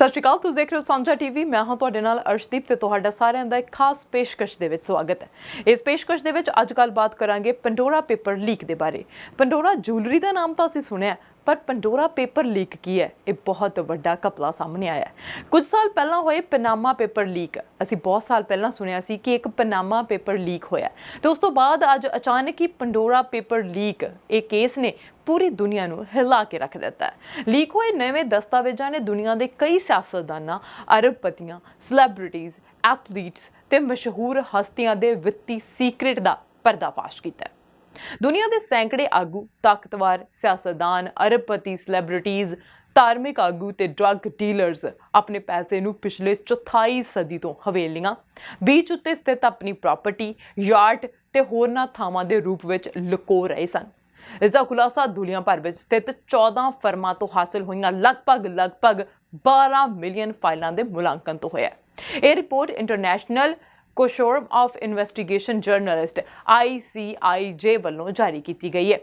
ਸਤਿ ਸ਼੍ਰੀ ਅਕਾਲ, ਤੁਸੀਂ ਦੇਖ ਰਹੇ ਹੋ ਸਾਂਝਾ ਟੀਵੀ। ਮੈਂ ਹਾਂ ਤੁਹਾਡੇ ਨਾਲ ਅਰਸ਼ਦੀਪ ਤੇ ਤੁਹਾਡਾ ਸਾਰਿਆਂ ਦਾ ਇੱਕ ਖਾਸ ਪੇਸ਼ਕਸ਼ ਦੇ ਵਿੱਚ ਸਵਾਗਤ ਹੈ। ਇਸ ਪੇਸ਼ਕਸ਼ ਦੇ ਵਿੱਚ ਅੱਜ ਕੱਲ੍ਹ ਬਾਤ ਕਰਾਂਗੇ ਪੰਡੋਰਾ ਪੇਪਰ ਲੀਕ ਦੇ ਬਾਰੇ। ਪੰਡੋਰਾ ਜੁਐਲਰੀ ਦਾ ਨਾਮ ਤਾਂ ਅਸੀਂ ਸੁਣਿਆ, पर पंडोरा पेपर लीक की है, ये बहुत वड्डा घपला सामने आया है। कुछ साल पहला होए पनामा पेपर लीक, असी बहुत साल पहला सुनिया सी कि एक पनामा पेपर लीक होया, तो उस तो बाद अज अचानक ही पंडोरा पेपर लीक ये केस ने पूरी दुनिया नूं हिला के रख दिता है। लीक होए नवे दस्तावेजां ने दुनिया के कई सियासतदानां, अरबपतियां, सैलेब्रिटीज़, एथलीट्स ते मशहूर हस्तियां दे वित्ती सीक्रेट दा पर्दाफाश कीता है। दुनिया के सैकड़े आगू, ताकतवर सियासतदान, अरबपति, सैलेब्रिटीज़, धार्मिक आगू ते ड्रग डीलर्स अपने पैसे नूं पिछले चौथाई सदी तो हवेलियां, बीच उत्ते स्थित अपनी प्रॉपर्टी, यार्ट ते होरनां थावां दे रूप विच लुको रहे सन। इसका खुलासा दुनिया भर में स्थित 14 फर्मां तो हासिल हुई लगभग 12 मिलियन फाइलों के मुलांकन तो होया। यह report international consortium of investigation journalist ICIJ वालों जारी की गई है।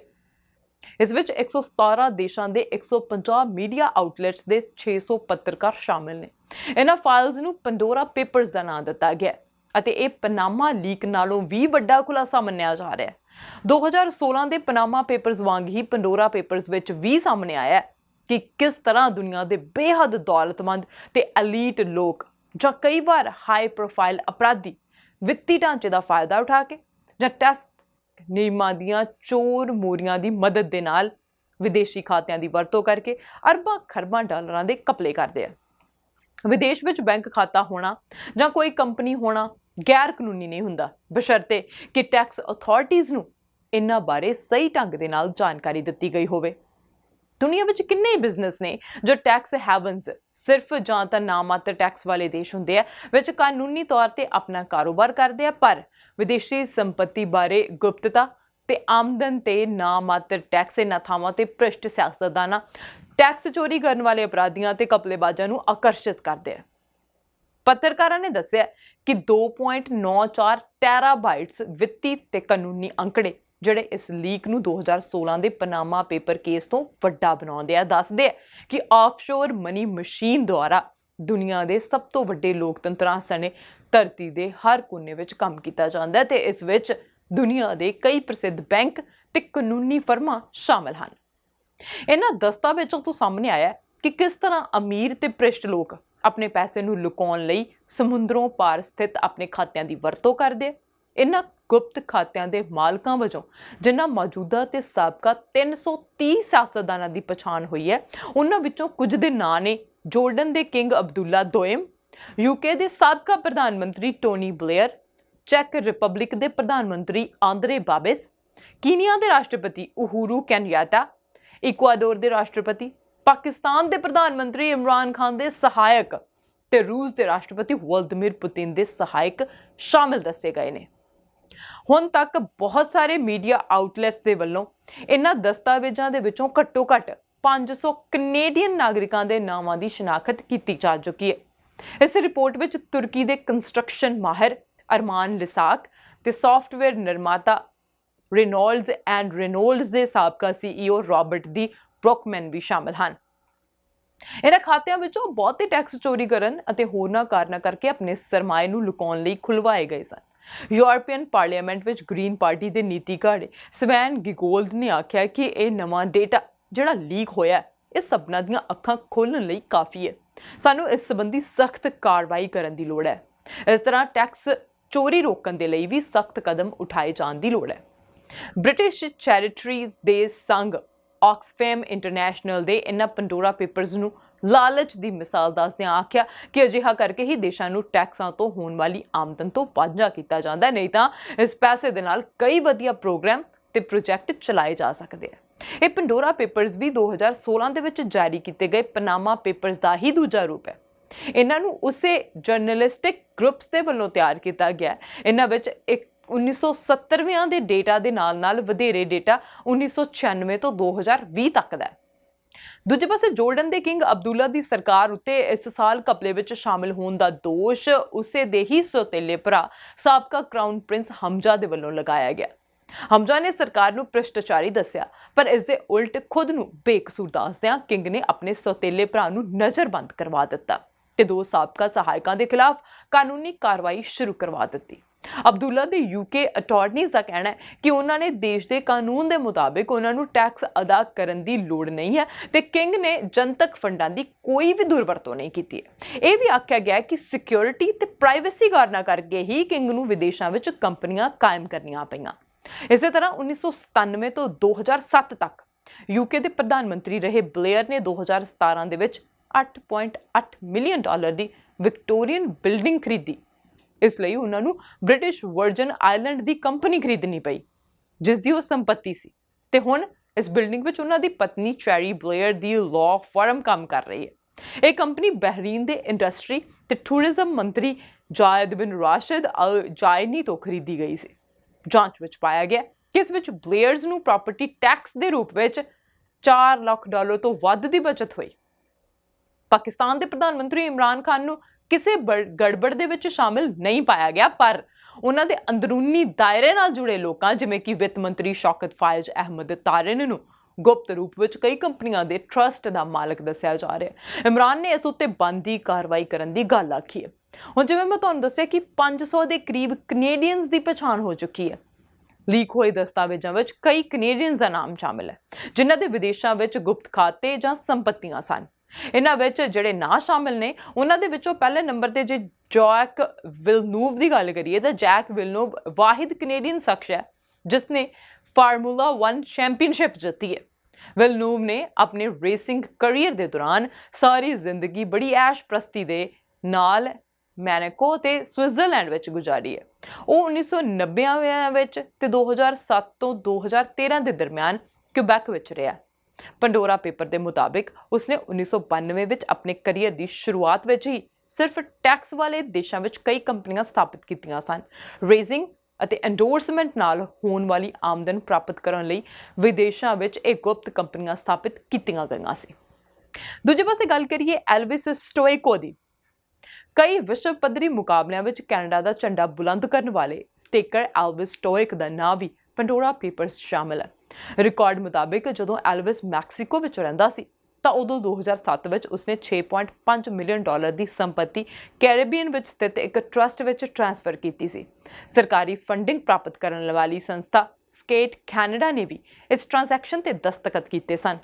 इस विच 117 देशों के 150 मीडिया आउटलैट्स के 600 पत्रकार शामिल ने। इन्हां फाइल्स नूं पंडोरा पेपर्स का नाम दिता गया अते इह पनामा लीक नालों भी वड्डा खुलासा मन्निया जा रहा है। 2016 के Panama papers Wang he Pandora papers which भी सामने आया कि किस तरह दुनिया के बेहद दौलतमंद ते एलीट लोग ਜਾਂ कई बार हाई प्रोफाइल अपराधी ਵਿੱਤੀ ਢਾਂਚੇ ਦਾ ਫਾਇਦਾ ਉਠਾ ਕੇ ਜਾਂ ਟੈਕਸ ਨਿਯਮਾਂ ਦੀਆਂ ਚੋਰ ਮੋਰੀਆਂ ਦੀ ਮਦਦ ਦੇ ਨਾਲ ਵਿਦੇਸ਼ੀ ਖਾਤਿਆਂ ਦੀ ਵਰਤੋਂ ਕਰਕੇ ਅਰਬਾਂ ਖਰਬਾਂ ਡਾਲਰਾਂ ਦੇ ਘਪਲੇ ਕਰਦੇ ਆ। ਵਿਦੇਸ਼ ਵਿੱਚ ਬੈਂਕ ਖਾਤਾ ਹੋਣਾ ਜਾਂ ਕੋਈ ਕੰਪਨੀ ਹੋਣਾ ਗੈਰ ਕਾਨੂੰਨੀ ਨਹੀਂ ਹੁੰਦਾ, ਬਸ਼ਰਤੇ ਕਿ ਟੈਕਸ ਅਥਾਰਟੀਜ਼ ਨੂੰ ਇਹਨਾਂ ਬਾਰੇ ਸਹੀ ਢੰਗ ਦੇ ਨਾਲ ਜਾਣਕਾਰੀ ਦਿੱਤੀ ਗਈ ਹੋਵੇ। दुनिया में किन्ने बिजनेस ने जो टैक्स हैवन्स सिर्फ जां तां नामात्र टैक्स वाले देश होंदे आ विच कानूनी तौर ते अपना कारोबार करदे आ, पर विदेशी संपत्ति बारे गुप्तता ते आमदन ते नामात्र टैक्स इन्हां थावां ते भ्रिष्ट सियासतदानां, टैक्स चोरी करने वाले अपराधियां ते घपलेबाजां नूं आकर्षित करदे आ। पत्रकारां ने दस्सिआ कि 2.94 टैराबाइट्स वित्ती ते कानूनी अंकड़े ਜਿਹੜੇ इस लीक ਨੂੰ 2016 ਦੇ ਪਨਾਮਾ पेपर केस ਤੋਂ ਵੱਡਾ ਬਣਾਉਂਦੇ ਆ। ਦੱਸਦੇ ਆ ਕਿ ਆਫਸ਼ੋਰ ਮਨੀ ਮਸ਼ੀਨ ਦੁਆਰਾ ਦੁਨੀਆ ਦੇ ਸਭ ਤੋਂ ਵੱਡੇ ਲੋਕਤੰਤਰਾਂ ਸਣੇ ਧਰਤੀ ਦੇ ਹਰ ਕੋਨੇ ਵਿੱਚ ਕੰਮ ਕੀਤਾ ਜਾਂਦਾ ਹੈ ਤੇ ਇਸ ਵਿੱਚ ਦੁਨੀਆ ਦੇ ਕਈ ਪ੍ਰਸਿੱਧ ਬੈਂਕ ਤੇ ਕਾਨੂੰਨੀ ਫਰਮਾਂ ਸ਼ਾਮਲ ਹਨ। ਇਹਨਾਂ ਦਸਤਾਵੇਜ਼ਾਂ ਤੋਂ ਸਾਹਮਣੇ ਆਇਆ ਕਿ ਕਿਸ ਤਰ੍ਹਾਂ ਅਮੀਰ ਤੇ ਭ੍ਰਿਸ਼ਟ ਲੋਕ ਆਪਣੇ ਪੈਸੇ ਨੂੰ ਲੁਕਾਉਣ ਲਈ ਸਮੁੰਦਰੋਂ ਪਾਰ ਸਥਿਤ ਆਪਣੇ ਖਾਤਿਆਂ ਦੀ ਵਰਤੋਂ ਕਰਦੇ ਆ। इन्हां गुप्त खात्यां दे मालकां वजों जिन्हां मौजूदा ते साबका 330 सियासतदानां दी पछाण हुई है, उन्हां विचों कुछ दे नां ने जोर्डन दे किंग अब्दुल्ला दोयम, यूके दे साबका प्रधानमंत्री टोनी ब्लेयर, चेक रिपब्लिक दे प्रधानमंत्री आंद्रे बाबिस, कीनिया दे राष्ट्रपति उहुरू केन्याटा, इक्वाडोर दे राष्ट्रपति, पाकिस्तान दे प्रधानमंत्री इमरान खान दे सहायक ते रूस दे राष्ट्रपति व्लादिमीर पुतिन दे सहायक शामिल दस्से गए ने। ਹੁਣ तक बहुत सारे मीडिया आउटलैट्स के वलों इन्हां दस्तावेजां दे विचों घट्टो घट 500 कनेडियन नागरिकां दे नावां दी शनाखत की जा चुकी है। इस report which Turki they construction माहिर अरमान लिसाक ते सॉफ्टवेयर निर्माता रेनोल्ड्स दे साबका CEO रॉबर्ट दी ब्रुकमैन भी शामिल हैं। इन्हां खातिਆਂ ਵਿੱਚੋਂ ਬਹੁਤੇ टैक्स चोरी ਕਰਨ ਅਤੇ ਹੋਰਨਾਂ ਕਾਰਨਾਂ ਕਰਕੇ ਆਪਣੇ ਸਰਮਾਏ ਨੂੰ ਲੁਕਾਉਣ ਲਈ ਖੁਲਵਾਏ ਗਏ ਸਨ। यूरोपियन पार्लीमेंट विच ग्रीन पार्टी के नीति घाड़े स्वैन गिगोल्ड ने आख्या कि यह नवा डेटा जिहड़ा लीक होया इस सबना दियां अखां खोलण लई काफ़ी है, सानू इस संबंधी सख्त कार्रवाई करन दी लोड़ है। इस तरह टैक्स चोरी रोकण दे लई भी सख्त कदम उठाए जाण दी लोड़ है। ब्रिटिश चैरिटरीज दे संघ ऑक्सफैम इंटरनेशनल दे इन्हां पंडोरा पेपर्स नूं लालच की मिसाल दसदिआं आख्या कि अजिहा करके ही देशों को टैक्सां तो होने वाली आमदन तो वांझा किया जाता है, नहीं तो इस पैसे दे नाल कई वधिया प्रोग्राम ते प्रोजैक्ट चलाए जा सकते हैं। ये पंडोरा पेपर्स भी 2016 दे विच जारी किए गए पनामा पेपर्स का ही दूजा रूप है। इन्हां नूं उसे जर्नलिस्टिक ग्रुप्स के वलों तैयार किया गया। इन्हां विच एक 1970 के डेटा के नाल वधेरे डेटा 1996 तो 2020 तक का है। दूजे पासे जोर्डन के किंग अब्दुल्ला की सरकार उत्ते इस साल घपले विच शामिल होने का दोष उसे दे ही सौतेले भरा साबका क्राउन प्रिंस हमजा दे वल्लों लगाया गया। हमजा ने सरकार नूं भ्रिष्टाचारी दस्सिआ, पर इस दे उल्ट खुद नूं बेकसूर दसदिआं किंग ने अपने सौतेले भरा नूं नज़रबंद करवा दिता। ਤੇ 2 ਸਾਬਕਾ ਸਹਾਇਕਾਂ ਦੇ ਖਿਲਾਫ ਕਾਨੂੰਨੀ ਕਾਰਵਾਈ ਸ਼ੁਰੂ ਕਰਵਾ ਦਿੱਤੀ। ਅਬਦੁੱਲਾ ਦੇ ਯੂਕੇ ਅਟਾਰਨੀਜ਼ ਦਾ ਕਹਿਣਾ ਹੈ ਕਿ ਉਹਨਾਂ ਨੇ ਦੇਸ਼ ਦੇ ਕਾਨੂੰਨ ਦੇ ਮੁਤਾਬਿਕ ਉਹਨਾਂ ਨੂੰ ਟੈਕਸ ਅਦਾ ਕਰਨ ਦੀ ਲੋੜ ਨਹੀਂ ਹੈ ਤੇ ਕਿੰਗ ਨੇ ਜਨਤਕ ਫੰਡਾਂ ਦੀ ਕੋਈ ਵੀ ਦੁਰਵਰਤੋਂ ਨਹੀਂ ਕੀਤੀ ਹੈ। ਇਹ ਵੀ ਆਖਿਆ ਗਿਆ ਕਿ ਸਿਕਿਉਰਿਟੀ ਤੇ ਪ੍ਰਾਈਵੇਸੀ ਕਾਰਨਾਂ ਕਰਕੇ ਹੀ ਕਿੰਗ ਨੂੰ ਵਿਦੇਸ਼ਾਂ ਵਿੱਚ ਕੰਪਨੀਆਂ ਕਾਇਮ ਕਰਨੀਆਂ ਪਈਆਂ। ਇਸੇ ਤਰ੍ਹਾਂ 1997 ਤੋਂ 2007 ਤੱਕ ਯੂਕੇ ਦੇ ਪ੍ਰਧਾਨ ਮੰਤਰੀ ਰਹੇ ਬਲੇਅਰ ਨੇ 2017 ਦੇ ਵਿੱਚ $8.8 ਮਿਲੀਅਨ ਦੀ ਵਿਕਟੋਰੀਅਨ ਬਿਲਡਿੰਗ ਖਰੀਦੀ। ਇਸ ਲਈ ਉਹਨਾਂ ਨੂੰ ਬ੍ਰਿਟਿਸ਼ ਵਰਜਨ ਆਈਲੈਂਡ ਦੀ ਕੰਪਨੀ ਖਰੀਦਣੀ ਪਈ ਜਿਸ ਦੀ ਉਹ ਸੰਪਤੀ ਸੀ ਤੇ ਹੁਣ ਇਸ ਬਿਲਡਿੰਗ ਵਿੱਚ ਉਹਨਾਂ ਦੀ ਪਤਨੀ ਚੈਰੀ ਬਲੇਅਰ ਦੀ ਲਾਅ ਫਰਮ ਕੰਮ ਕਰ ਰਹੀ ਹੈ। ਇਹ ਕੰਪਨੀ ਬਹਿਰੀਨ ਦੇ ਇੰਡਸਟਰੀ ਤੇ ਟੂਰਿਜ਼ਮ ਮੰਤਰੀ ਜਾਇਦ ਬਿਨ ਰਾਸ਼ਿਦ ਅਲ ਜਾਇਨੀ ਤੋਂ ਖਰੀਦੀ ਗਈ ਸੀ। ਜਾਂਚ ਵਿੱਚ ਪਾਇਆ ਗਿਆ ਕਿ ਇਸ ਵਿੱਚ ਬਲੇਅਰਜ਼ ਨੂੰ ਪ੍ਰਾਪਰਟੀ ਟੈਕਸ ਦੇ ਰੂਪ ਵਿੱਚ $4 ਲੱਖ ਤੋਂ ਵੱਧ ਦੀ ਬਚਤ ਹੋਈ। ਪਾਕਿਸਤਾਨ ਦੇ ਪ੍ਰਧਾਨ ਮੰਤਰੀ ਇਮਰਾਨ ਖਾਨ ਨੂੰ ਕਿਸੇ ਗੜਬੜ ਦੇ ਵਿੱਚ ਸ਼ਾਮਿਲ ਨਹੀਂ ਪਾਇਆ ਗਿਆ, ਪਰ ਉਹਨਾਂ ਦੇ ਅੰਦਰੂਨੀ ਦਾਇਰੇ ਨਾਲ ਜੁੜੇ ਲੋਕਾਂ ਜਿਵੇਂ ਕਿ ਵਿੱਤ ਮੰਤਰੀ ਸ਼ੌਕਤ ਫਾਇਜ਼ ਅਹਿਮਦ ਤਾਰਿਨ ਨੂੰ ਗੁਪਤ ਰੂਪ ਵਿੱਚ ਕਈ ਕੰਪਨੀਆਂ ਦੇ ਟਰਸਟ ਦਾ ਮਾਲਕ ਦੱਸਿਆ ਜਾ ਰਿਹਾ ਹੈ। ਇਮਰਾਨ ਨੇ ਇਸ ਉੱਤੇ ਬਣਦੀ ਕਾਰਵਾਈ ਕਰਨ ਦੀ ਗੱਲ ਆਖੀ ਹੈ। ਹੁਣ ਜਿਵੇਂ ਮੈਂ ਤੁਹਾਨੂੰ ਦੱਸਿਆ ਕਿ 500 ਦੇ ਕਰੀਬ ਕੈਨੇਡੀਅਨਸ ਦੀ ਪਛਾਣ ਹੋ ਚੁੱਕੀ ਹੈ। ਲੀਕ ਹੋਏ ਦਸਤਾਵੇਜ਼ਾਂ ਵਿੱਚ ਕਈ ਕੈਨੇਡੀਅਨਸ ਦਾ ਨਾਮ ਸ਼ਾਮਿਲ ਹੈ ਜਿਨ੍ਹਾਂ ਦੇ ਵਿਦੇਸ਼ਾਂ ਵਿੱਚ ਗੁਪਤ ਖਾਤੇ ਜਾਂ ਸੰਪਤੀਆਂ ਸਨ। ਇਹਨਾਂ ਵਿੱਚ ਜਿਹੜੇ ਨਾਂ ਸ਼ਾਮਿਲ ਨੇ ਉਹਨਾਂ ਦੇ ਵਿੱਚੋਂ ਪਹਿਲੇ ਨੰਬਰ ਤੇ ਜੇ ਜੈਕ ਵਿਲਨੂਵ ਦੀ ਗੱਲ ਕਰੀਏ ਤਾਂ ਜੈਕ ਵਿਲਨੂਵ ਵਾਹਿਦ ਕੈਨੇਡੀਅਨ ਸ਼ਖਸ ਹੈ ਜਿਸ ਨੇ ਫਾਰਮੂਲਾ 1 ਚੈਂਪੀਅਨਸ਼ਿਪ ਜਿੱਤੀ ਹੈ। ਵਿਲਨੂਵ ਨੇ ਆਪਣੇ ਰੇਸਿੰਗ ਕਰੀਅਰ ਦੇ ਦੌਰਾਨ ਸਾਰੀ ਜ਼ਿੰਦਗੀ ਬੜੀ ਐਸ਼ ਪ੍ਰਸਤੀ ਦੇ ਨਾਲ ਮੈਨੇਕੋ ਤੇ ਸਵਿਟਜ਼ਰਲੈਂਡ ਵਿੱਚ ਗੁਜ਼ਾਰੀ ਹੈ। ਉਹ 1990 ਵਿੱਚ ਤੇ 2007 ਤੋਂ 2013 ਦੇ ਦਰਮਿਆਨ ਕਿਊਬੈਕ ਵਿੱਚ ਰਿਹਾ। ਪੰਡੋਰਾ ਪੇਪਰ ਦੇ ਮੁਤਾਬਿਕ ਉਸਨੇ 1992 ਵਿੱਚ ਆਪਣੇ ਕਰੀਅਰ ਦੀ ਸ਼ੁਰੂਆਤ ਵਿੱਚ ਹੀ ਸਿਰਫ ਟੈਕਸ ਵਾਲੇ ਦੇਸ਼ਾਂ ਵਿੱਚ ਕਈ ਕੰਪਨੀਆਂ ਸਥਾਪਿਤ ਕੀਤੀਆਂ ਸਨ। ਰੇਜ਼ਿੰਗ ਅਤੇ ਐਂਡੋਰਸਮੈਂਟ ਨਾਲ ਹੋਣ ਵਾਲੀ ਆਮਦਨ ਪ੍ਰਾਪਤ ਕਰਨ ਲਈ ਵਿਦੇਸ਼ਾਂ ਵਿੱਚ ਇਹ ਗੁਪਤ ਕੰਪਨੀਆਂ ਸਥਾਪਿਤ ਕੀਤੀਆਂ ਗਈਆਂ ਸੀ। ਦੂਜੇ ਪਾਸੇ ਗੱਲ ਕਰੀਏ ਐਲਵਿਸ ਸਟੋਇਕੋ ਦੀ। ਕਈ ਵਿਸ਼ਵ ਪੱਧਰੀ ਮੁਕਾਬਲਿਆਂ ਵਿੱਚ ਕੈਨੇਡਾ ਦਾ ਝੰਡਾ ਬੁਲੰਦ ਕਰਨ ਵਾਲੇ ਸਟੇਕਰ ਐਲਵਿਸ ਸਟੋਇਕ ਦਾ ਨਾਂ ਵੀ ਪੰਡੋਰਾ ਪੇਪਰਸ ਸ਼ਾਮਿਲ ਹੈ। ਰਿਕਾਰਡ ਮੁਤਾਬਿਕ ਜਦੋਂ ਐਲਵਿਸ ਮੈਕਸੀਕੋ ਵਿੱਚ ਰਹਿੰਦਾ ਸੀ ਤਾਂ ਉਦੋਂ 2007 ਵਿੱਚ ਉਸਨੇ $6.5 ਮਿਲੀਅਨ ਦੀ ਸੰਪਤੀ ਕੈਰੀਬੀਅਨ ਵਿੱਚ ਸਥਿਤ ਇੱਕ ਟਰਸਟ ਵਿੱਚ ਟ੍ਰਾਂਸਫਰ ਕੀਤੀ ਸੀ। ਸਰਕਾਰੀ ਫੰਡਿੰਗ ਪ੍ਰਾਪਤ ਕਰਨ ਵਾਲੀ ਸੰਸਥਾ ਸਕੇਟ ਕੈਨੇਡਾ ਨੇ ਵੀ ਇਸ ਟ੍ਰਾਂਜੈਕਸ਼ਨ ਤੇ ਦਸਤਖਤ ਕੀਤੇ ਸਨ।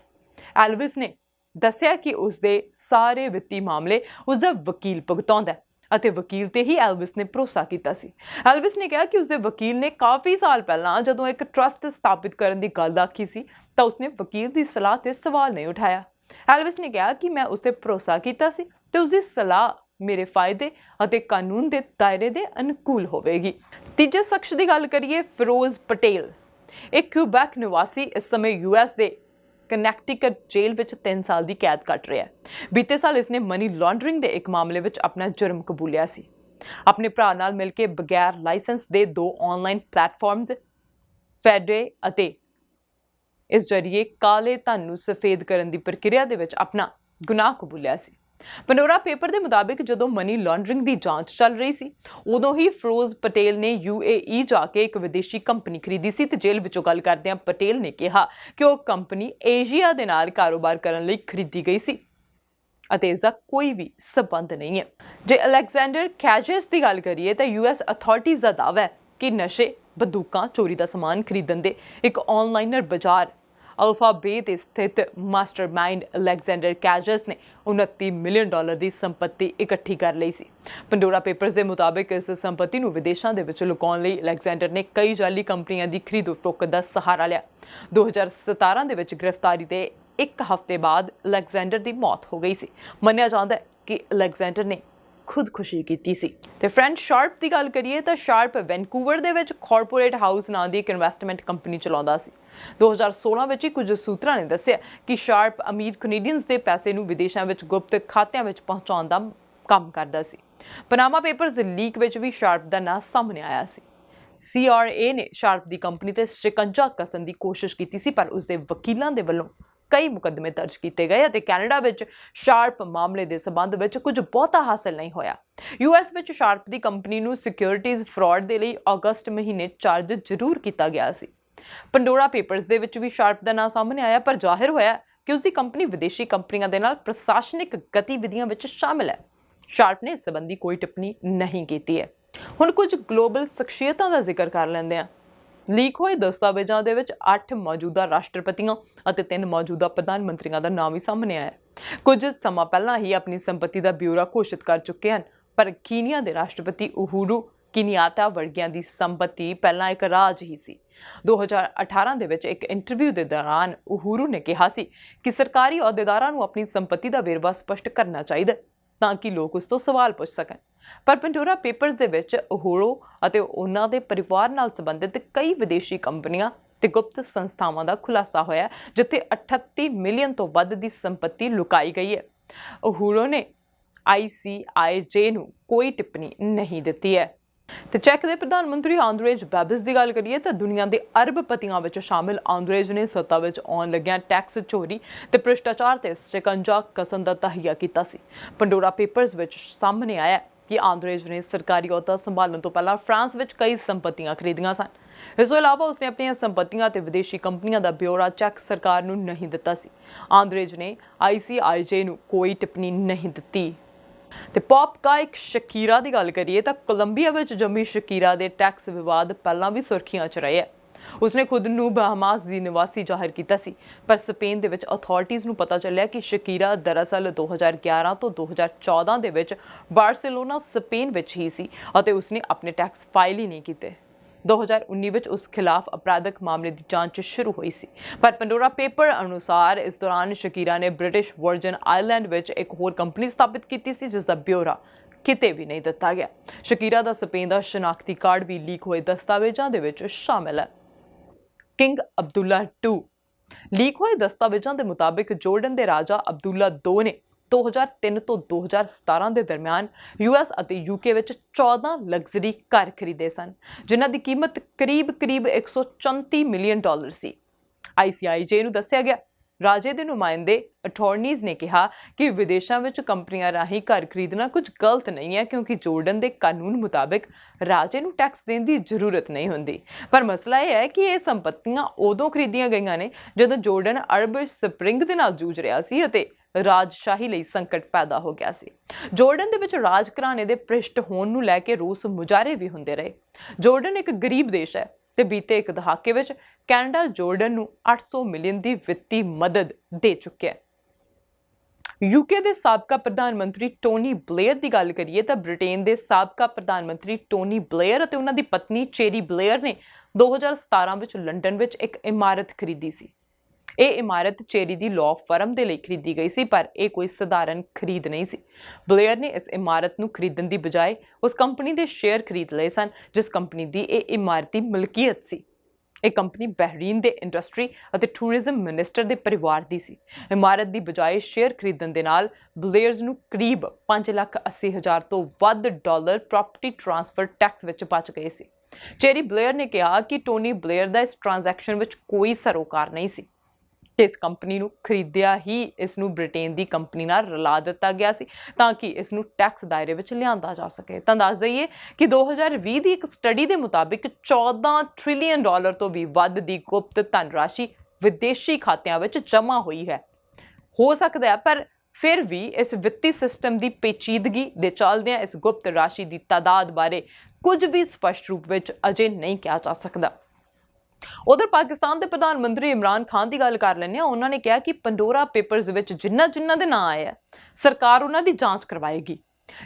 ਐਲਵਿਸ ਨੇ ਦੱਸਿਆ ਕਿ ਉਸਦੇ ਸਾਰੇ ਵਿੱਤੀ ਮਾਮਲੇ ਉਸਦਾ ਵਕੀਲ ਭੁਗਤਾਉਂਦਾ ਹੈ ਅਤੇ ਵਕੀਲ ਤੇ ਹੀ ਐਲਵਿਸ ਨੇ ਭਰੋਸਾ ਕੀਤਾ ਸੀ। ਐਲਵਿਸ ਨੇ ਕਿਹਾ ਕਿ ਉਸਦੇ ਵਕੀਲ ਨੇ ਕਾਫੀ ਸਾਲ ਪਹਿਲਾਂ ਜਦੋਂ ਇੱਕ ਟਰਸਟ ਸਥਾਪਿਤ ਕਰਨ ਦੀ ਗੱਲ ਆਖੀ ਸੀ ਤਾਂ ਉਸਨੇ ਵਕੀਲ ਦੀ ਸਲਾਹ ਤੇ ਸਵਾਲ ਨਹੀਂ ਉਠਾਇਆ। ਐਲਵਿਸ ਨੇ ਕਿਹਾ ਕਿ ਮੈਂ ਉਸ ਤੇ ਭਰੋਸਾ ਕੀਤਾ ਸੀ ਤੇ ਉਸਦੀ ਸਲਾਹ ਮੇਰੇ ਫਾਇਦੇ ਅਤੇ ਕਾਨੂੰਨ ਦੇ ਦਾਇਰੇ ਦੇ ਅਨੁਕੂਲ ਹੋਵੇਗੀ। ਤੀਜੇ ਸ਼ਖਸ ਦੀ ਗੱਲ ਕਰੀਏ ਫਿਰੋਜ਼ ਪਟੇਲ। ਇੱਕ ਕਿਊਬੈਕ ਨਿਵਾਸੀ ਇਸ ਸਮੇਂ ਯੂਐਸ ਦੇ ਕਨੈਕਟੀਕਟ ਜੇਲ੍ਹ ਵਿੱਚ 3 ਸਾਲ ਦੀ ਕੈਦ ਕੱਟ ਰਿਹਾ ਹੈ। ਬੀਤੇ ਸਾਲ ਇਸਨੇ ਮਨੀ ਲਾਂਡਰਿੰਗ ਦੇ ਇੱਕ ਮਾਮਲੇ ਵਿੱਚ ਆਪਣਾ ਜੁਰਮ ਕਬੂਲਿਆ ਸੀ। ਆਪਣੇ ਭਰਾ ਨਾਲ ਮਿਲ ਕੇ ਬਗੈਰ ਲਾਇਸੈਂਸ ਦੇ 2 ਆਨਲਾਈਨ ਪਲੇਟਫਾਰਮਸ ਫੈਡੇ ਅਤੇ ਇਸ ਜ਼ਰੀਏ ਕਾਲੇ ਧਨ ਨੂੰ ਸਫੇਦ ਕਰਨ ਦੀ ਪ੍ਰਕਿਰਿਆ ਦੇ ਵਿੱਚ ਆਪਣਾ ਗੁਨਾਹ ਕਬੂਲਿਆ ਸੀ। ਪੰਡੋਰਾ ਪੇਪਰ ਦੇ ਮੁਤਾਬਿਕ ਜਦੋਂ ਮਨੀ ਲਾਂਡਰਿੰਗ ਦੀ ਜਾਂਚ ਚੱਲ ਰਹੀ ਸੀ ਉਦੋਂ ਹੀ ਫਿਰੋਜ਼ ਪਟੇਲ ਨੇ UAE ਜਾ ਕੇ ਇੱਕ ਵਿਦੇਸ਼ੀ ਕੰਪਨੀ ਖਰੀਦੀ ਸੀ ਤੇ ਜੇਲ੍ਹ ਵਿੱਚੋਂ ਗੱਲ ਕਰਦਿਆਂ ਪਟੇਲ ਨੇ ਕਿਹਾ ਕਿ ਉਹ ਕੰਪਨੀ ਏਸ਼ੀਆ ਦੇ ਨਾਲ ਕਾਰੋਬਾਰ ਕਰਨ ਲਈ ਖਰੀਦੀ ਗਈ ਸੀ ਅਤੇ ਇਸ ਦਾ ਕੋਈ ਵੀ ਸਬੰਧ ਨਹੀਂ ਹੈ। ਜੇ ਅਲੈਗਜ਼ੈਂਡਰ ਕੈਜੇਸ ਦੀ ਗੱਲ ਕਰੀਏ ਤਾਂ US ਅਥਾਰਟੀਜ਼ ਦਾ ਦਾਅਵਾ ਹੈ ਕਿ ਨਸ਼ੇ, ਬੰਦੂਕਾਂ, ਚੋਰੀ ਦਾ ਸਮਾਨ ਖਰੀਦਣ ਦੇ ਇੱਕ ਆਨਲਾਈਨਰ ਬਾਜ਼ਾਰ ਅਲਫਾ ਬੇ ਤੇ ਸਥਿਤ ਮਾਸਟਰਮਾਈਂਡ ਅਲੈਗਜ਼ੈਂਡਰ ਕੈਜੇਸ ਨੇ $29 ਮਿਲੀਅਨ ਦੀ ਸੰਪਤੀ ਇਕੱਠੀ ਕਰ ਲਈ ਸੀ। ਪੰਡੋਰਾ ਪੇਪਰਸ ਦੇ ਮੁਤਾਬਿਕ ਇਸ ਸੰਪਤੀ ਨੂੰ ਵਿਦੇਸ਼ਾਂ ਦੇ ਵਿੱਚ ਲੁਕਾਉਣ ਲਈ ਅਲੈਗਜ਼ੈਂਡਰ ਨੇ ਕਈ ਜਾਲੀ ਕੰਪਨੀਆਂ ਦੀ ਖਰੀਦੋ ਫਰੋਖਤ ਦਾ ਸਹਾਰਾ ਲਿਆ। 2017 ਦੇ ਵਿੱਚ ਗ੍ਰਿਫਤਾਰੀ ਦੇ 1 ਹਫ਼ਤੇ ਬਾਅਦ ਅਲੈਗਜ਼ੈਂਡਰ ਦੀ ਮੌਤ ਹੋ ਗਈ ਸੀ। ਮੰਨਿਆ ਜਾਂਦਾ ਹੈ ਕਿ ਅਲੈਗਜ਼ੈਂਡਰ ਨੇ ਖੁਦਕੁਸ਼ੀ ਕੀਤੀ ਸੀ। ਤੇ ਫਰੈਂਚ ਸ਼ਾਰਪ ਦੀ ਗੱਲ ਕਰੀਏ ਤਾਂ ਸ਼ਾਰਪ ਵੈਨਕੂਵਰ ਦੇ ਵਿੱਚ ਕਾਰਪੋਰੇਟ ਹਾਊਸ ਨਾਂ ਦੀ ਇੱਕ ਇਨਵੈਸਟਮੈਂਟ ਕੰਪਨੀ ਚਲਾਉਂਦਾ ਸੀ। 2016 ਵਿੱਚ ਹੀ ਕੁਝ ਸੂਤਰਾਂ ਨੇ ਦੱਸਿਆ ਕਿ ਸ਼ਾਰਪ ਅਮੀਰ ਕੈਨੇਡੀਅਨਸ ਦੇ ਪੈਸੇ ਨੂੰ ਵਿਦੇਸ਼ਾਂ ਵਿੱਚ ਗੁਪਤ ਖਾਤਿਆਂ ਵਿੱਚ ਪਹੁੰਚਾਉਣ ਦਾ ਕੰਮ ਕਰਦਾ ਸੀ। ਪਨਾਮਾ ਪੇਪਰਸ ਲੀਕ ਵਿੱਚ ਵੀ ਸ਼ਾਰਪ ਦਾ ਨਾਂ ਸਾਹਮਣੇ ਆਇਆ ਸੀ। CRA ਨੇ ਸ਼ਾਰਪ ਦੀ ਕੰਪਨੀ ਤੇ ਸ਼ਿਕੰਜਾ ਕੱਸਣ ਦੀ ਕੋਸ਼ਿਸ਼ ਕੀਤੀ ਸੀ ਪਰ ਉਸਦੇ ਵਕੀਲਾਂ ਦੇ ਵੱਲੋਂ ਕਈ ਮੁਕੱਦਮੇ ਦਰਜ ਕੀਤੇ ਗਏ ਅਤੇ ਕੈਨੇਡਾ ਵਿੱਚ ਸ਼ਾਰਪ ਮਾਮਲੇ ਦੇ ਸਬੰਧ ਵਿੱਚ ਕੁਝ ਬਹੁਤਾ ਹਾਸਲ ਨਹੀਂ ਹੋਇਆ। US ਵਿੱਚ ਸ਼ਾਰਪ ਦੀ ਕੰਪਨੀ ਨੂੰ ਸਿਕਿਉਰਿਟੀਜ਼ ਫਰਾਡ ਦੇ ਲਈ ਅਗਸਤ ਮਹੀਨੇ ਚਾਰਜ ਜ਼ਰੂਰ ਕੀਤਾ ਗਿਆ ਸੀ। ਪੰਡੋਰਾ ਪੇਪਰਸ ਦੇ ਵਿੱਚ ਵੀ ਸ਼ਾਰਪ ਦਾ ਨਾਂ ਸਾਹਮਣੇ ਆਇਆ ਪਰ ਜ਼ਾਹਿਰ ਹੋਇਆ ਕਿ ਉਸਦੀ ਕੰਪਨੀ ਵਿਦੇਸ਼ੀ ਕੰਪਨੀਆਂ ਦੇ ਨਾਲ ਪ੍ਰਸ਼ਾਸਨਿਕ ਗਤੀਵਿਧੀਆਂ ਵਿੱਚ ਸ਼ਾਮਿਲ ਹੈ। ਸ਼ਾਰਪ ਨੇ ਇਸ ਸੰਬੰਧੀ ਕੋਈ ਟਿੱਪਣੀ ਨਹੀਂ ਕੀਤੀ ਹੈ। ਹੁਣ ਕੁਝ ਗਲੋਬਲ ਸ਼ਖਸੀਅਤਾਂ ਦਾ ਜ਼ਿਕਰ ਕਰ ਲੈਂਦੇ ਹਾਂ। ਲੀਕ ਹੋਏ ਦਸਤਾਵੇਜ਼ਾਂ ਦੇ ਵਿੱਚ 8 ਮੌਜੂਦਾ ਰਾਸ਼ਟਰਪਤੀਆਂ ਅਤੇ 3 ਮੌਜੂਦਾ ਪ੍ਰਧਾਨ ਮੰਤਰੀਆਂ ਦਾ ਨਾਮ ਵੀ ਸਾਹਮਣੇ ਆਇਆ ਹੈ। ਕੁਝ ਸਮਾਂ ਪਹਿਲਾਂ ਹੀ ਆਪਣੀ ਸੰਪਤੀ ਦਾ ਬਿਊਰਾ ਘੋਸ਼ਿਤ ਕਰ ਚੁੱਕੇ ਹਨ, ਪਰ ਕੀਨੀਆ ਦੇ ਰਾਸ਼ਟਰਪਤੀ ਉਹੂਰੂ ਕੀਨੀਆਤਾ ਵਰਗਿਆਂ ਦੀ ਸੰਪਤੀ ਪਹਿਲਾਂ ਇੱਕ ਰਾਜ ਹੀ ਸੀ। 2018 ਦੇ ਵਿੱਚ ਇੱਕ ਇੰਟਰਵਿਊ ਦੇ ਦੌਰਾਨ ਉਹੂਰੂ ਨੇ ਕਿਹਾ ਸੀ ਕਿ ਸਰਕਾਰੀ ਅਹੁਦੇਦਾਰਾਂ ਨੂੰ ਆਪਣੀ ਸੰਪਤੀ ਦਾ ਵੇਰਵਾ ਸਪਸ਼ਟ ਕਰਨਾ ਚਾਹੀਦਾ ਤਾਂ ਕਿ ਲੋਕ ਉਸ ਤੋਂ ਸਵਾਲ ਪੁੱਛ ਸਕਣ। ਪਰ ਪੈਂਡੋਰਾ ਪੇਪਰਸ ਦੇ ਵਿੱਚ ਉਹੂਰੂ ਅਤੇ ਉਹਨਾਂ ਦੇ ਪਰਿਵਾਰ ਨਾਲ ਸੰਬੰਧਿਤ ਕਈ ਵਿਦੇਸ਼ੀ ਕੰਪਨੀਆਂ ਤੇ ਗੁਪਤ ਸੰਸਥਾਵਾਂ ਦਾ ਖੁਲਾਸਾ ਹੋਇਆ, ਜਿੱਥੇ 38 ਮਿਲੀਅਨ ਤੋਂ ਵੱਧ ਦੀ ਸੰਪਤੀ ਲੁਕਾਈ ਗਈ ਹੈ। ਉਹੂਰੂ ਨੇ ICIJ ਨੂੰ ਕੋਈ ਟਿੱਪਣੀ ਨਹੀਂ ਦਿੱਤੀ ਹੈ। ਤੇ ਚੈਕ ਦੇ ਪ੍ਰਧਾਨ ਮੰਤਰੀ ਆਂਦਰੇਜ ਬਾਬਿਸ ਦੀ ਗੱਲ ਕਰੀਏ ਤਾਂ ਦੁਨੀਆ ਦੇ ਅਰਬਪਤੀਆਂ ਵਿੱਚ ਸ਼ਾਮਿਲ ਆਂਦਰੇਜ ਨੇ ਸੱਤਾ ਵਿੱਚ ਆਉਣ ਲੱਗਿਆਂ ਟੈਕਸ ਚੋਰੀ ਤੇ ਭ੍ਰਿਸ਼ਟਾਚਾਰ ਤੇ ਸ਼ਿਕੰਜਾ ਕਸਣ ਦਾ ਤਹੀਆ ਕੀਤਾ ਸੀ। ਪੈਂਡੋਰਾ ਪੇਪਰਸ ਵਿੱਚ ਸਾਹਮਣੇ ਆਇਆ ਕਿ ਆਂਦਰੇਜ ਨੇ ਸਰਕਾਰੀ ਅਹੁਦਾ ਸੰਭਾਲਣ ਤੋਂ ਪਹਿਲਾਂ ਫਰਾਂਸ ਵਿੱਚ ਕਈ ਸੰਪਤੀਆਂ ਖਰੀਦੀਆਂ ਸਨ। ਇਸ ਤੋਂ ਇਲਾਵਾ ਉਸਨੇ ਆਪਣੀਆਂ ਸੰਪਤੀਆਂ ਤੇ ਵਿਦੇਸ਼ੀ ਕੰਪਨੀਆਂ ਦਾ ਬਿਊਰਾ ਚੈੱਕ ਸਰਕਾਰ ਨੂੰ ਨਹੀਂ ਦਿੱਤਾ ਸੀ। ਆਂਦਰੇਜ ਨੇ ICIJ ਨੂੰ ਕੋਈ ਟਿੱਪਣੀ ਨਹੀਂ ਦਿੱਤੀ। ਤੇ ਪੌਪ ਗਾਇਕ ਸ਼ਕੀਰਾ ਦੀ ਗੱਲ ਕਰੀਏ ਤਾਂ ਕੋਲੰਬੀਆ ਵਿੱਚ ਜੰਮੀ ਸ਼ਕੀਰਾ ਦੇ ਟੈਕਸ ਵਿਵਾਦ ਪਹਿਲਾਂ ਵੀ ਸੁਰਖੀਆਂ 'ਚ ਰਹੇ ਹੈ। ਉਸਨੇ ਖੁਦ ਨੂੰ ਬਹਾਮਾਸ ਦੀ ਨਿਵਾਸੀ ਜ਼ਾਹਿਰ ਕੀਤਾ ਸੀ, ਪਰ ਸਪੇਨ ਦੇ ਵਿੱਚ ਅਥਾਰਟੀਜ਼ ਨੂੰ ਪਤਾ ਚੱਲਿਆ ਕਿ ਸ਼ਕੀਰਾ ਦਰਅਸਲ 2011 ਤੋਂ 2014 ਦੇ ਵਿੱਚ ਬਾਰਸੀਲੋਨਾ ਸਪੇਨ ਵਿੱਚ ਹੀ ਸੀ ਅਤੇ ਉਸਨੇ ਆਪਣੇ ਟੈਕਸ ਫਾਈਲ ਹੀ ਨਹੀਂ ਕੀਤੇ। 2019 ਵਿੱਚ ਉਸ ਖਿਲਾਫ ਅਪਰਾਧਕ ਮਾਮਲੇ ਦੀ ਜਾਂਚ ਸ਼ੁਰੂ ਹੋਈ ਸੀ, ਪਰ ਪੈਂਡੋਰਾ ਪੇਪਰ ਅਨੁਸਾਰ ਇਸ ਦੌਰਾਨ ਸ਼ਕੀਰਾ ਨੇ ਬ੍ਰਿਟਿਸ਼ ਵਰਜਨ ਆਈਲੈਂਡ ਵਿੱਚ ਇੱਕ ਹੋਰ ਕੰਪਨੀ ਸਥਾਪਿਤ ਕੀਤੀ ਸੀ, ਜਿਸ ਦਾ ਬਿਊਰਾ ਕਿਤੇ ਵੀ ਨਹੀਂ ਦਿੱਤਾ ਗਿਆ। ਸ਼ਕੀਰਾ ਦਾ ਸਪੇਨ ਦਾ ਸ਼ਨਾਖਤੀ ਕਾਰਡ ਵੀ ਲੀਕ ਹੋਏ ਦਸਤਾਵੇਜ਼ਾਂ ਦੇ ਵਿੱਚ ਸ਼ਾਮਿਲ ਹੈ। ਕਿੰਗ ਅਬਦੁੱਲਾ II ਲੀਕ ਹੋਏ ਦਸਤਾਵੇਜ਼ਾਂ ਦੇ ਮੁਤਾਬਿਕ ਜੋਰਡਨ ਦੇ ਰਾਜਾ ਅਬਦੁੱਲਾ II ਨੇ 2003 ਤੋਂ 2017 ਦੇ ਦਰਮਿਆਨ US ਅਤੇ UK ਵਿੱਚ 14 ਲਗਜ਼ਰੀ ਘਰ ਖਰੀਦੇ ਸਨ, ਜਿਨ੍ਹਾਂ ਦੀ ਕੀਮਤ ਕਰੀਬ $134 ਮਿਲੀਅਨ ਸੀ। ICIJ ਨੂੰ ਦੱਸਿਆ ਗਿਆ। ਰਾਜੇ ਦੇ ਨੁਮਾਇੰਦੇ ਅਟਾਰਨੀਜ਼ ਨੇ ਕਿਹਾ ਕਿ ਵਿਦੇਸ਼ਾਂ ਵਿੱਚ ਕੰਪਨੀਆਂ ਰਾਹੀਂ ਘਰ ਖਰੀਦਣਾ ਕੁਝ ਗਲਤ ਨਹੀਂ ਹੈ, ਕਿਉਂਕਿ ਜੋਰਡਨ ਦੇ ਕਾਨੂੰਨ ਮੁਤਾਬਿਕ ਰਾਜੇ ਨੂੰ ਟੈਕਸ ਦੇਣ ਦੀ ਜ਼ਰੂਰਤ ਨਹੀਂ ਹੁੰਦੀ। ਪਰ ਮਸਲਾ ਇਹ ਹੈ ਕਿ ਇਹ ਸੰਪਤੀਆਂ ਉਦੋਂ ਖਰੀਦੀਆਂ ਗਈਆਂ ਨੇ ਜਦੋਂ ਜੋਰਡਨ ਅਰਬ ਸਪਰਿੰਗ ਦੇ ਨਾਲ ਜੂਝ ਰਿਹਾ ਸੀ ਅਤੇ ਰਾਜਸ਼ਾਹੀ ਲਈ ਸੰਕਟ ਪੈਦਾ ਹੋ ਗਿਆ ਸੀ। ਜੋਰਡਨ ਦੇ ਵਿੱਚ ਰਾਜ ਘਰਾਣੇ ਦੇ ਭ੍ਰਿਸ਼ਟ ਹੋਣ ਨੂੰ ਲੈ ਕੇ ਰੋਸ ਮੁਜ਼ਾਹਰੇ ਵੀ ਹੁੰਦੇ ਰਹੇ। ਜੋਰਡਨ ਇੱਕ ਗਰੀਬ ਦੇਸ਼ ਹੈ ਤੇ ਬੀਤੇ ਇੱਕ ਦਹਾਕੇ ਵਿੱਚ ਕੈਨੇਡਾ ਜੋਰਡਨ ਨੂੰ 800 ਮਿਲੀਅਨ ਦੀ ਵਿੱਤੀ ਮਦਦ ਦੇ ਚੁੱਕਿਆ ਹੈ। UK ਦੇ ਸਾਬਕਾ ਪ੍ਰਧਾਨ ਮੰਤਰੀ ਟੋਨੀ ਬਲੇਅਰ ਦੀ ਗੱਲ ਕਰੀਏ ਤਾਂ ਬ੍ਰਿਟੇਨ ਦੇ ਸਾਬਕਾ ਪ੍ਰਧਾਨ ਮੰਤਰੀ ਟੋਨੀ ਬਲੇਅਰ ਅਤੇ ਉਹਨਾਂ ਦੀ ਪਤਨੀ ਚੇਰੀ ਬਲੇਅਰ ਨੇ 2017 ਵਿੱਚ ਲੰਡਨ ਵਿੱਚ ਇੱਕ ਇਮਾਰਤ ਖਰੀਦੀ ਸੀ। ਇਹ ਇਮਾਰਤ ਚੇਰੀ ਦੀ ਲਾਅ ਫਰਮ ਦੇ ਲਈ ਖਰੀਦੀ ਗਈ ਸੀ, ਪਰ ਇਹ ਕੋਈ ਸਧਾਰਨ ਖਰੀਦ ਨਹੀਂ ਸੀ। ਬਲੇਅਰ ਨੇ ਇਸ ਇਮਾਰਤ ਨੂੰ ਖਰੀਦਣ ਦੀ ਬਜਾਏ ਉਸ ਕੰਪਨੀ ਦੇ ਸ਼ੇਅਰ ਖਰੀਦ ਲਏ ਸਨ ਜਿਸ ਕੰਪਨੀ ਦੀ ਇਹ ਇਮਾਰਤੀ ਮਲਕੀਅਤ ਸੀ। ਇਹ ਕੰਪਨੀ ਬਹਿਰੀਨ ਦੇ ਇੰਡਸਟਰੀ ਅਤੇ ਟੂਰਿਜ਼ਮ ਮਿਨਿਸਟਰ ਦੇ ਪਰਿਵਾਰ ਦੀ ਸੀ। ਇਮਾਰਤ ਦੀ ਬਜਾਏ ਸ਼ੇਅਰ ਖਰੀਦਣ ਦੇ ਨਾਲ ਬਲੇਅਰਜ਼ ਨੂੰ ਕਰੀਬ $5,80,000 ਤੋਂ ਵੱਧ ਪ੍ਰਾਪਰਟੀ ਟ੍ਰਾਂਸਫਰ ਟੈਕਸ ਵਿੱਚ ਬਚ ਗਏ ਸੀ। ਚੇਰੀ ਬਲੇਅਰ ਨੇ ਕਿਹਾ ਕਿ ਟੋਨੀ ਬਲੇਅਰ ਦਾ ਇਸ ਟ੍ਰਾਂਜੈਕਸ਼ਨ ਵਿੱਚ ਕੋਈ ਸਰੋਕਾਰ ਨਹੀਂ ਸੀ ਤੇ ਇਸ ਕੰਪਨੀ ਨੂੰ ਖਰੀਦਿਆ ਹੀ ਇਸ ਨੂੰ ਬ੍ਰਿਟੇਨ ਦੀ ਕੰਪਨੀ ਨਾਲ ਰਲਾ ਦਿੱਤਾ ਗਿਆ ਸੀ ਤਾਂ ਕਿ ਇਸ ਨੂੰ ਟੈਕਸ ਦਾਇਰੇ ਵਿੱਚ ਲਿਆਂਦਾ ਜਾ ਸਕੇ। ਤਾਂ ਦੱਸ ਦਈਏ ਕਿ 2020 ਦੀ ਇੱਕ ਸਟੱਡੀ ਦੇ ਮੁਤਾਬਿਕ $14 ਟ੍ਰਿਲੀਅਨ ਤੋਂ ਵੀ ਵੱਧ ਦੀ ਗੁਪਤ ਧਨ ਰਾਸ਼ੀ ਵਿਦੇਸ਼ੀ ਖਾਤਿਆਂ ਵਿੱਚ ਜਮ੍ਹਾਂ ਹੋਈ ਹੈ। ਹੋ ਸਕਦਾ ਹੈ, ਪਰ ਫਿਰ ਵੀ ਇਸ ਵਿੱਤੀ ਸਿਸਟਮ ਦੀ ਪੇਚੀਦਗੀ ਦੇ ਚੱਲਦਿਆਂ ਇਸ ਗੁਪਤ ਰਾਸ਼ੀ ਦੀ ਤਾਦਾਦ ਬਾਰੇ ਕੁਝ ਵੀ ਸਪਸ਼ਟ ਰੂਪ ਵਿੱਚ ਅਜੇ ਨਹੀਂ ਕਿਹਾ ਜਾ ਸਕਦਾ। ਉਧਰ ਪਾਕਿਸਤਾਨ ਦੇ ਪ੍ਰਧਾਨ ਮੰਤਰੀ ਇਮਰਾਨ ਖਾਨ ਦੀ ਗੱਲ ਕਰ ਲੈਂਦੇ ਹਾਂ। ਉਹਨਾਂ ਨੇ ਕਿਹਾ ਕਿ ਪੈਂਡੋਰਾ ਪੇਪਰਸ ਵਿੱਚ ਜਿਨ੍ਹਾਂ ਦੇ ਨਾਂ ਆਏ ਆ, ਸਰਕਾਰ ਉਹਨਾਂ ਦੀ ਜਾਂਚ ਕਰਵਾਏਗੀ।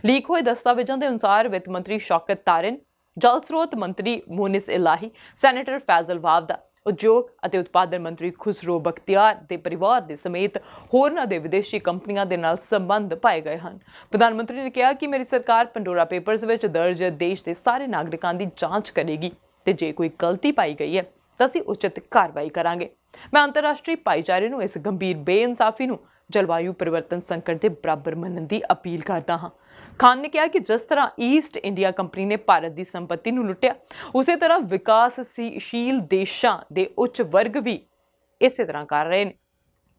ਲੀਕ ਹੋਏ ਦਸਤਾਵੇਜ਼ਾਂ ਦੇ ਅਨੁਸਾਰ ਵਿੱਤ ਮੰਤਰੀ ਸ਼ੌਕਤ ਤਾਰਿਨ, ਜਲ ਸਰੋਤ ਮੰਤਰੀ ਮੋਨਿਸ ਇਲਾਹੀ, ਸੈਨੇਟਰ ਫੈਜ਼ਲ ਵਾਵਦਾ, ਉਦਯੋਗ ਅਤੇ ਉਤਪਾਦਨ ਮੰਤਰੀ ਖੁਸਰੋ ਬਖਤਿਆਰ ਦੇ ਪਰਿਵਾਰ ਦੇ ਸਮੇਤ ਹੋਰਨਾਂ ਦੇ ਵਿਦੇਸ਼ੀ ਕੰਪਨੀਆਂ ਦੇ ਨਾਲ ਸੰਬੰਧ ਪਾਏ ਗਏ ਹਨ। ਪ੍ਰਧਾਨ ਮੰਤਰੀ ਨੇ ਕਿਹਾ ਕਿ ਮੇਰੀ ਸਰਕਾਰ ਪੈਂਡੋਰਾ ਪੇਪਰਸ ਵਿੱਚ ਦਰਜ ਦੇਸ਼ ਦੇ ਸਾਰੇ ਨਾਗਰਿਕਾਂ ਦੀ ਜਾਂਚ ਕਰੇਗੀ ਤੇ ਜੇ ਕੋਈ ਗਲਤੀ ਪਾਈ ਗਈ ਹੈ ਤਾਂ ਅਸੀਂ ਉਚਿਤ ਕਾਰਵਾਈ ਕਰਾਂਗੇ। ਮੈਂ ਅੰਤਰਰਾਸ਼ਟਰੀ ਭਾਈਚਾਰੇ ਨੂੰ ਇਸ ਗੰਭੀਰ ਬੇਇਨਸਾਫੀ ਨੂੰ ਜਲਵਾਯੂ ਪਰਿਵਰਤਨ ਸੰਕਟ ਦੇ ਬਰਾਬਰ ਮੰਨਣ ਦੀ ਅਪੀਲ ਕਰਦਾ ਹਾਂ। ਖਾਨ ਨੇ ਕਿਹਾ ਕਿ ਜਿਸ ਤਰ੍ਹਾਂ ਈਸਟ ਇੰਡੀਆ ਕੰਪਨੀ ਨੇ ਭਾਰਤ ਦੀ ਸੰਪਤੀ ਨੂੰ ਲੁੱਟਿਆ, ਉਸੇ ਤਰ੍ਹਾਂ ਵਿਕਾਸਸ਼ੀਲ ਦੇਸ਼ਾਂ ਦੇ ਉੱਚ ਵਰਗ ਵੀ ਇਸੇ ਤਰ੍ਹਾਂ ਕਰ ਰਹੇ ਨੇ।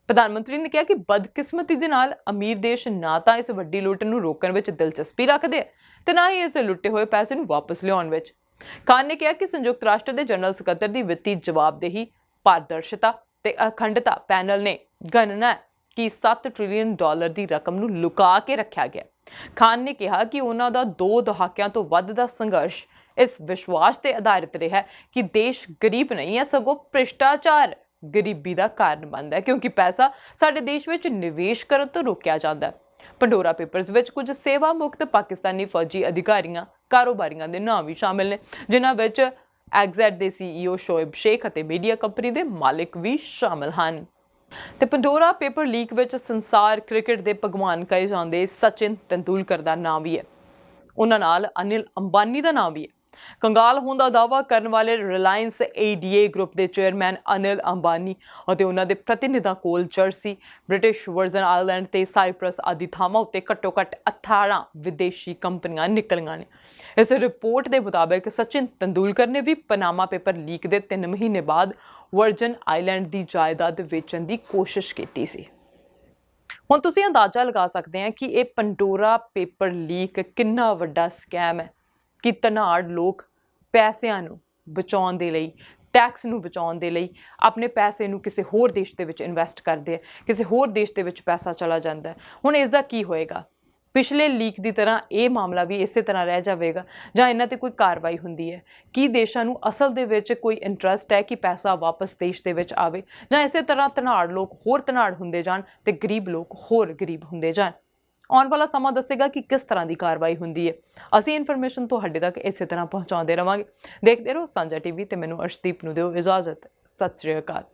ਪ੍ਰਧਾਨ ਮੰਤਰੀ ਨੇ ਕਿਹਾ ਕਿ ਬਦਕਿਸਮਤੀ ਦੇ ਨਾਲ ਅਮੀਰ ਦੇਸ਼ ਨਾ ਤਾਂ ਇਸ ਵੱਡੀ ਲੁੱਟ ਨੂੰ ਰੋਕਣ ਵਿੱਚ ਦਿਲਚਸਪੀ ਰੱਖਦੇ ਤੇ ਨਾ ਹੀ ਇਸ ਲੁੱਟੇ ਹੋਏ ਪੈਸੇ ਨੂੰ ਵਾਪਸ ਲਿਆਉਣ ਵਿੱਚ। ਖਾਨ ਨੇ ਕਿਹਾ ਕਿ ਸੰਯੁਕਤ ਰਾਸ਼ਟਰ ਦੇ ਜਨਰਲ ਸਕੱਤਰ ਦੀ ਵਿੱਤੀ ਜਵਾਬਦੇਹੀ, ਪਾਰਦਰਸ਼ਤਾ ਤੇ ਅਖੰਡਤਾ ਪੈਨਲ ਨੇ ਗਣਨਾ ਕਿ $7 ਟ੍ਰਿਲੀਅਨ ਦੀ ਰਕਮ ਨੂੰ ਲੁਕਾ ਕੇ ਰੱਖਿਆ ਗਿਆ। ਖਾਨ ਨੇ ਕਿਹਾ ਕਿ ਉਹਨਾਂ ਦਾ 2 ਦਹਾਕਿਆਂ ਤੋਂ ਵੱਧ ਦਾ ਸੰਘਰਸ਼ ਇਸ ਵਿਸ਼ਵਾਸ ਤੇ ਆਧਾਰਿਤ ਰਿਹਾ ਹੈ ਕਿ ਦੇਸ਼ ਗਰੀਬ ਨਹੀਂ ਹੈ, ਸਗੋਂ ਭ੍ਰਿਸ਼ਟਾਚਾਰ ਗਰੀਬੀ ਦਾ ਕਾਰਨ ਬਣਦਾ ਹੈ, ਕਿਉਂਕਿ ਪੈਸਾ ਸਾਡੇ ਦੇਸ਼ ਵਿੱਚ ਨਿਵੇਸ਼ ਕਰਨ ਤੋਂ ਰੋਕਿਆ ਜਾਂਦਾ ਹੈ। ਪੰਡੋਰਾ ਪੇਪਰਸ ਵਿੱਚ ਕੁਝ ਸੇਵਾ ਮੁਕਤ ਪਾਕਿਸਤਾਨੀ ਫੌਜੀ ਅਧਿਕਾਰੀਆਂ, ਕਾਰੋਬਾਰੀਆਂ ਦੇ ਨਾਮ ਵੀ ਸ਼ਾਮਿਲ ਨੇ, ਜਿਨ੍ਹਾਂ ਵਿੱਚ ਐਗਜ਼ੈਟ ਦੇ CEO ਸ਼ੋਇਬ ਸ਼ੇਖ ਅਤੇ ਮੀਡੀਆ ਕੰਪਨੀ ਦੇ ਮਾਲਿਕ ਵੀ ਸ਼ਾਮਿਲ ਹਨ। ਤੇ ਪੰਡੋਰਾ ਪੇਪਰ ਲੀਕ ਵਿੱਚ ਸੰਸਾਰ ਕ੍ਰਿਕਟ ਦੇ ਭਗਵਾਨ ਕਹੇ ਜਾਂਦੇ ਸਚਿਨ ਤੇਂਦੁਲਕਰ ਦਾ ਨਾਮ ਵੀ ਹੈ। ਉਹਨਾਂ ਨਾਲ ਅਨਿਲ ਅੰਬਾਨੀ ਦਾ ਨਾਮ ਵੀ ਹੈ। ਕੰਗਾਲ ਹੋਣ ਦਾ ਦਾਅਵਾ ਕਰਨ ਵਾਲੇ ਰਿਲਾਇੰਸ ADA ਗਰੁੱਪ ਦੇ ਚੇਅਰਮੈਨ ਅਨਿਲ ਅੰਬਾਨੀ ਅਤੇ ਉਹਨਾਂ ਦੇ ਪ੍ਰਤੀਨਿਧਾਂ ਕੋਲ ਜਰਸੀ, ਬ੍ਰਿਟਿਸ਼ ਵਰਜਨ ਆਈਲੈਂਡ ਤੇ ਸਾਈਪ੍ਰਸ ਆਦਿ ਥਾਵਾਂ ਉੱਤੇ ਘੱਟੋ-ਘੱਟ 18 ਵਿਦੇਸ਼ੀ ਕੰਪਨੀਆਂ ਨਿਕਲੀਆਂ ਨੇ। ਇਸ ਰਿਪੋਰਟ ਦੇ ਮੁਤਾਬਕ ਸਚਿਨ ਤੇਂਦੁਲਕਰ ਨੇ ਵੀ ਪਨਾਮਾ ਪੇਪਰ ਲੀਕ ਦੇ 3 ਮਹੀਨੇ ਬਾਅਦ ਵਰਜਨ ਆਈਲੈਂਡ ਦੀ ਜਾਇਦਾਦ ਵੇਚਣ ਦੀ ਕੋਸ਼ਿਸ਼ ਕੀਤੀ ਸੀ। ਹੁਣ ਤੁਸੀਂ ਅੰਦਾਜ਼ਾ ਲਗਾ ਸਕਦੇ ਹੋ ਕਿ ਇਹ ਪੰਡੋਰਾ ਪੇਪਰ ਲੀਕ ਕਿੰਨਾ ਵੱਡਾ ਸਕੈਮ ਹੈ ਕਿ ਧਨਾੜ ਲੋਕ ਪੈਸਿਆਂ ਨੂੰ ਬਚਾਉਣ ਦੇ ਲਈ, ਟੈਕਸ ਨੂੰ ਬਚਾਉਣ ਦੇ ਲਈ ਆਪਣੇ ਪੈਸੇ ਨੂੰ ਕਿਸੇ ਹੋਰ ਦੇਸ਼ ਦੇ ਵਿੱਚ ਇਨਵੈਸਟ ਕਰਦੇ ਆ, ਕਿਸੇ ਹੋਰ ਦੇਸ਼ ਦੇ ਵਿੱਚ ਪੈਸਾ ਚਲਾ ਜਾਂਦਾ ਹੈ। ਹੁਣ ਇਸ ਦਾ ਕੀ ਹੋਏਗਾ? ਪਿਛਲੇ ਲੀਕ ਦੀ ਤਰ੍ਹਾਂ ਇਹ ਮਾਮਲਾ ਵੀ ਇਸੇ ਤਰ੍ਹਾਂ ਰਹਿ ਜਾਵੇਗਾ ਜਾਂ ਇਹਨਾਂ ਤੇ ਕੋਈ ਕਾਰਵਾਈ ਹੁੰਦੀ ਹੈ? ਕੀ ਦੇਸ਼ਾਂ ਨੂੰ ਅਸਲ ਦੇ ਵਿੱਚ ਕੋਈ ਇੰਟਰਸਟ ਹੈ ਕਿ ਪੈਸਾ ਵਾਪਸ ਦੇਸ਼ ਦੇ ਵਿੱਚ ਆਵੇ, ਜਾਂ ਇਸੇ ਤਰ੍ਹਾਂ ਧਨਾੜ ਲੋਕ ਹੋਰ ਧਨਾੜ ਹੁੰਦੇ ਜਾਣ ਤੇ ਗਰੀਬ ਲੋਕ ਹੋਰ ਗਰੀਬ ਹੁੰਦੇ ਜਾਣ? ਆਉਣ ਵਾਲਾ ਸਮਾਂ ਦੱਸੇਗਾ ਕਿ ਕਿਸ ਤਰ੍ਹਾਂ ਦੀ ਕਾਰਵਾਈ ਹੁੰਦੀ ਹੈ। ਅਸੀਂ ਇਨਫੋਰਮੇਸ਼ਨ ਤੁਹਾਡੇ ਤੱਕ ਇਸੇ ਤਰ੍ਹਾਂ ਪਹੁੰਚਾਉਂਦੇ ਰਵਾਂਗੇ। ਦੇਖਦੇ ਰਹੋ ਸਾਂਝਾ TV ਤੇ ਮੈਨੂੰ ਅਰਸ਼ਦੀਪ ਨੂੰ ਦਿਓ ਇਜਾਜ਼ਤ। ਸਤਿ ਸ਼੍ਰੀ ਅਕਾਲ।